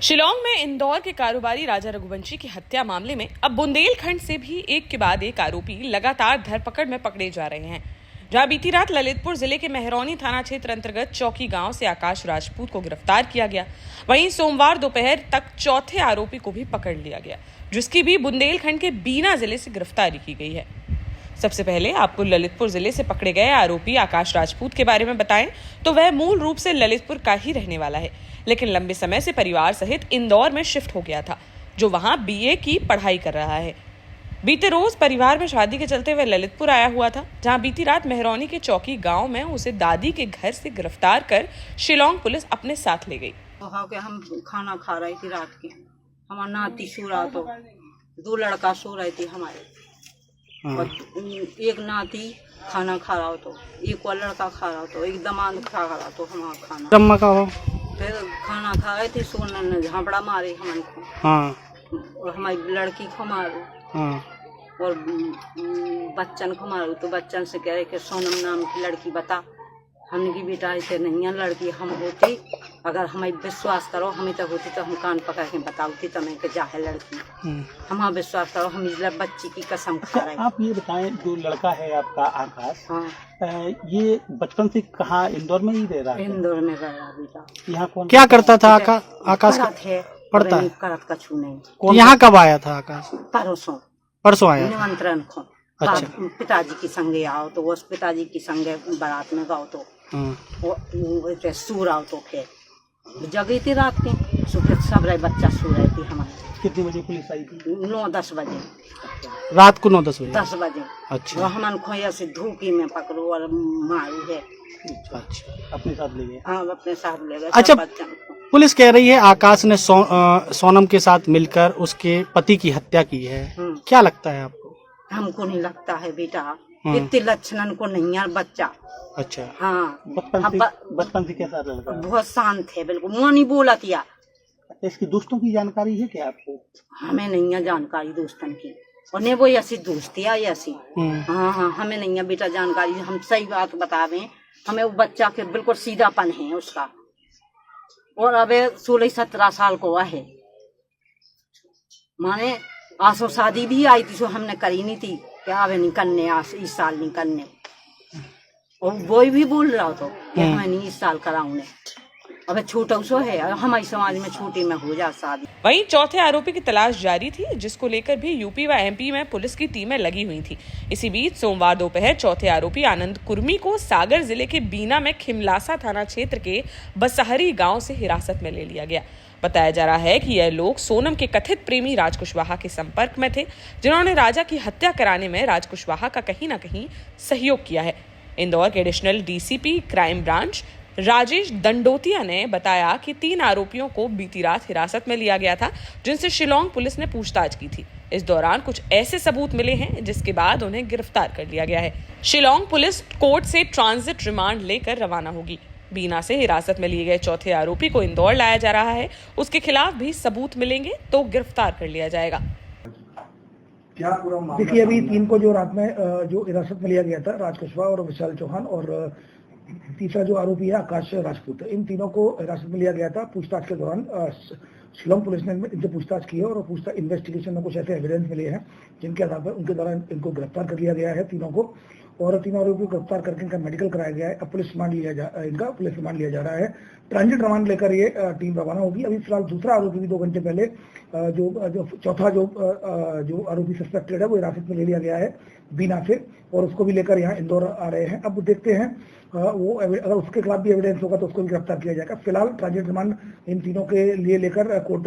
शिलांग में इंदौर के कारोबारी राजा रघुवंशी की हत्या मामले में अब बुंदेलखंड से भी एक के बाद एक आरोपी लगातार धरपकड़ में पकड़े जा रहे हैं। जहां बीती रात ललितपुर जिले के मेहरौनी थाना क्षेत्र अंतर्गत चौकी गांव से आकाश राजपूत को गिरफ्तार किया गया। वहीं सोमवार दोपहर तक चौथे आरोपी को भी पकड़ लिया गया, जिसकी भी बुंदेलखंड के बीना जिले से गिरफ्तारी की गई है। सबसे पहले आपको ललितपुर जिले से पकड़े गए आरोपी आकाश राजपूत के बारे में बताएं तो वह मूल रूप से ललितपुर का ही रहने वाला है, लेकिन लंबे समय से परिवार सहित इंदौर में शिफ्ट हो गया था, जो वहां बीए की पढ़ाई कर रहा है। बीते रोज परिवार में शादी के चलते वह ललितपुर आया हुआ था, जहां बीती रात मेहरौनी के चौकी गांव में उसे दादी के घर से गिरफ्तार कर शिलांग पुलिस अपने साथ ले गई। हम खाना खा रही थी रात के, हमारा नाती सो रहा, तो दो लड़का सो रहे थे हमारे, और एक नाती खाना खा रहा हो, तो एक और लड़का खा रहा हो, तो एक दमाद खा रहा, तो हमारा खाना फिर खाना खा रहे थे, सोने ने झापड़ा मारे हमन को। और हमारी लड़की को मारो, और बच्चन को मारो, तो बच्चन से कह रहे कि सोनम नाम की लड़की बता। हमने की बेटा ऐसे नहीं है लड़की, हम होती अगर हमें विश्वास करो, हमें तो होती तो हम कान पकड़ के बताती तुम्हें कि जा है लड़की, हमारा विश्वास करो, हम बच्ची की कसम खा रहे हैं। आप ये बताएं, जो लड़का है आपका आकाश, ये बचपन से कहाँ इंदौर में ही रह रहा है? इंदौर में रह रहा बेटा। यहाँ कौन क्या करता था आकाश? पढ़ता है, करत कछु नहीं। यहाँ कब आया था आकाश? परसों आया निमंत्रण को। अच्छा। पिताजी की संगे आओ, तो उस पिताजी की संगे बारात में गाओ, तो वो सूर आओ, तो फिर जगी थी रात के, सुबह सब रहे बच्चा सो रहे थे हमारे। कितने बजे पुलिस आई थी? 9-10 बजे रात को 9-10 बजे? 10 बजे। अच्छा। वो हमन खोया से धूकी में पकड़ो और मारू है। अच्छा, अपने साथ ले गए? हाँ, अपने साथ ले गए। अच्छा, पुलिस कह रही है आकाश ने सोनम के साथ मिलकर उसके पति की हत्या की है, क्या लगता है आपको? हमको नहीं लगता है बेटा, इतने लक्षणन को नहीं है बच्चा। अच्छा। हाँ, बचपन से कैसा लड़का? बहुत शांत है, बिल्कुल मुँह नहीं बोला थिया। इसकी दोस्तों की जानकारी है क्या आपको? हमें नहीं है जानकारी दोस्तन की, और नहीं वो ऐसी दोस्ती है ऐसी। हाँ, हमें नहीं है बेटा जानकारी, हम सही बात बतावे, हमें वो बच्चा के बिल्कुल सीधापन है उसका, और अब 16-17 साल को हुआ है। माने आसो शादी भी आई थी, सो हमने करी नहीं थी, क्या अब नहीं करने, इस साल नहीं करने, और वो भी बोल रहा हो, तो हमें नहीं इस साल कराऊंगे, अब छोटा सो है, हमारे समाज में छोटी में हो जा शादी। वहीं चौथे आरोपी की तलाश जारी थी, जिसको लेकर भी यूपी व एमपी में पुलिस की टीमें लगी हुई थी। इसी बीच सोमवार दोपहर चौथे आरोपी आनंद कुर्मी को सागर जिले के बीना में खिमलासा थाना क्षेत्र के बसहरी गांव से हिरासत में ले लिया गया। बताया जा रहा है कि यह लोग सोनम के कथित प्रेमी राज कुशवाहा के संपर्क में थे, जिन्होंने राजा की हत्या कराने में राज कुशवाहा का कहीं न कहीं सहयोग किया है। इंदौर के additional DCP crime branch Rajesh Dandotiya ने बताया कि 3 आरोपियों को बीती रात हिरासत में लिया गया था, जिनसे शिलांग पुलिस ने पूछताछ की थी। इस दौरान कुछ ऐसे सबूत मिले हैं, जिसके बाद उन्हें गिरफ्तार कर लिया गया है। शिलांग पुलिस कोर्ट से ट्रांजिट रिमांड लेकर रवाना होगी। बीना से हिरासत में लिए गए चौथे आरोपी को इंदौर लाया जा रहा है, उसके खिलाफ भी सबूत मिलेंगे तो गिरफ्तार कर लिया जाएगा। क्या पूरा मामला? देखिए, अभी 3 को जो रात में जो हिरासत में लिया गया था, राज कुशवाहा और विशाल चौहान, और तीसरा जो आरोपी है आकाश राजपूत, इन तीनों को हिरासत में लिया गया था। पूछताछ के दौरान शिलांग पुलिस ने इनसे पूछताछ की है, और पूछताछ इन्वेस्टिगेशन में कुछ ऐसे एविडेंस मिले हैं जिनके आधार पर उनके द्वारा इनको गिरफ्तार कर लिया गया है, तीनों को, और तीनों आरोपियों को गिरफ्तार करके इनका मेडिकल कराया गया है। अब पुलिस रिमांड लिया जा रहा है। ट्रांजिट रिमांड लेकर ये टीम रवाना होगी। अभी फिलहाल दूसरा आरोपी भी 2 घंटे पहले जो चौथा जो आरोपी सस्पेक्टेड है, वो हिरासत में ले लिया गया है बीना से, और उसको भी लेकर यहाँ इंदौर आ रहे हैं। अब देखते हैं वो अगर उसके खिलाफ भी एविडेंस होगा तो उसको भी गिरफ्तार किया जाएगा। फिलहाल ट्रांजिट रिमांड इन तीनों के लिए लेकर कोर्ट,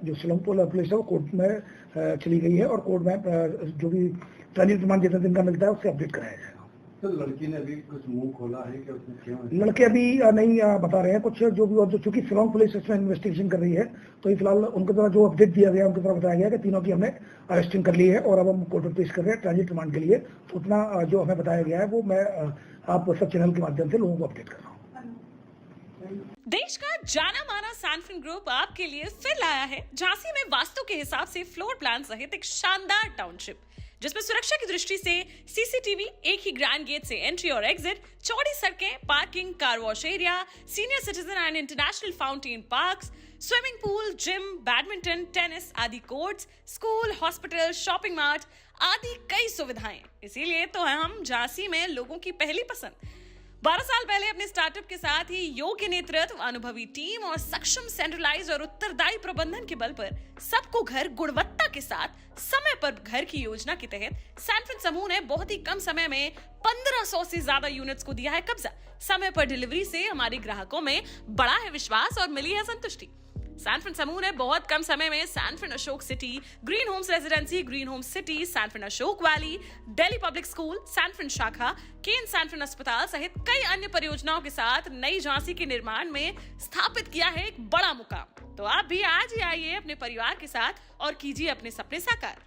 जो शिलांग पुलिस है, वो कोर्ट में चली गई है, और कोर्ट में जो भी ट्रांजिट रिमांड जितने दिन का मिलता है उससे अपडेट कराया जाएगा। तो लड़की ने अभी कुछ मुंह खोला है कि उसने क्यों? लड़के अभी नहीं बता रहे हैं कुछ, जो भी, और जो चूंकि शिलांग पुलिस इसमें इन्वेस्टिगेशन कर रही है, तो ये फिलहाल उनके द्वारा जो अपडेट दिया गया, उनके द्वारा बताया गया कि तीनों की हमने अरेस्टिंग कर ली है, और अब हम कोर्ट में पेश कर रहे हैं ट्रांजिट रिमांड के लिए। उतना जो हमें बताया गया है वो मैं आप सब चैनल के माध्यम से लोगों को अपडेट कर रहा हूँ। देश का जाना माना सैनफिन ग्रुप आपके लिए फिर लाया है झांसी में वास्तु के हिसाब से फ्लोर प्लान सहित एक शानदार टाउनशिप, जिसमें सुरक्षा की दृष्टि से सीसीटीवी, एक ही ग्रैंड गेट से एंट्री और एग्जिट, चौड़ी सड़कें, parking, car wash area, senior citizen and international fountain parks, swimming pool, gym, badminton, tennis आदि courts, school, hospital, shopping mart आदि कई सुविधाएं। इसीलिए तो हम झांसी में लोगों की पहली पसंद। 12 साल पहले अपने स्टार्टअप के साथ ही योग्य नेतृत्व, अनुभवी टीम और सक्षम सेंट्रलाइज और उत्तरदायी प्रबंधन के बल पर सबको घर गुणवत्ता के साथ समय पर घर की योजना के तहत सैनफिन समूह ने बहुत ही कम समय में 1500 से ज्यादा यूनिट्स को दिया है कब्जा। समय पर डिलीवरी से हमारे ग्राहकों में बड़ा है विश्वास और मिली है संतुष्टि। सैनफिन समूह ने बहुत कम समय में Sanfin Ashok city, green homes residency, green homes city, Sanfin Ashok valley, Delhi public school, Sanfin शाखा, केन सैनफिन अस्पताल सहित कई अन्य परियोजनाओं के साथ नई झांसी के निर्माण में स्थापित किया है एक बड़ा मुकाम। तो आप भी आज ही आइए अपने परिवार के साथ और कीजिए अपने सपने साकार।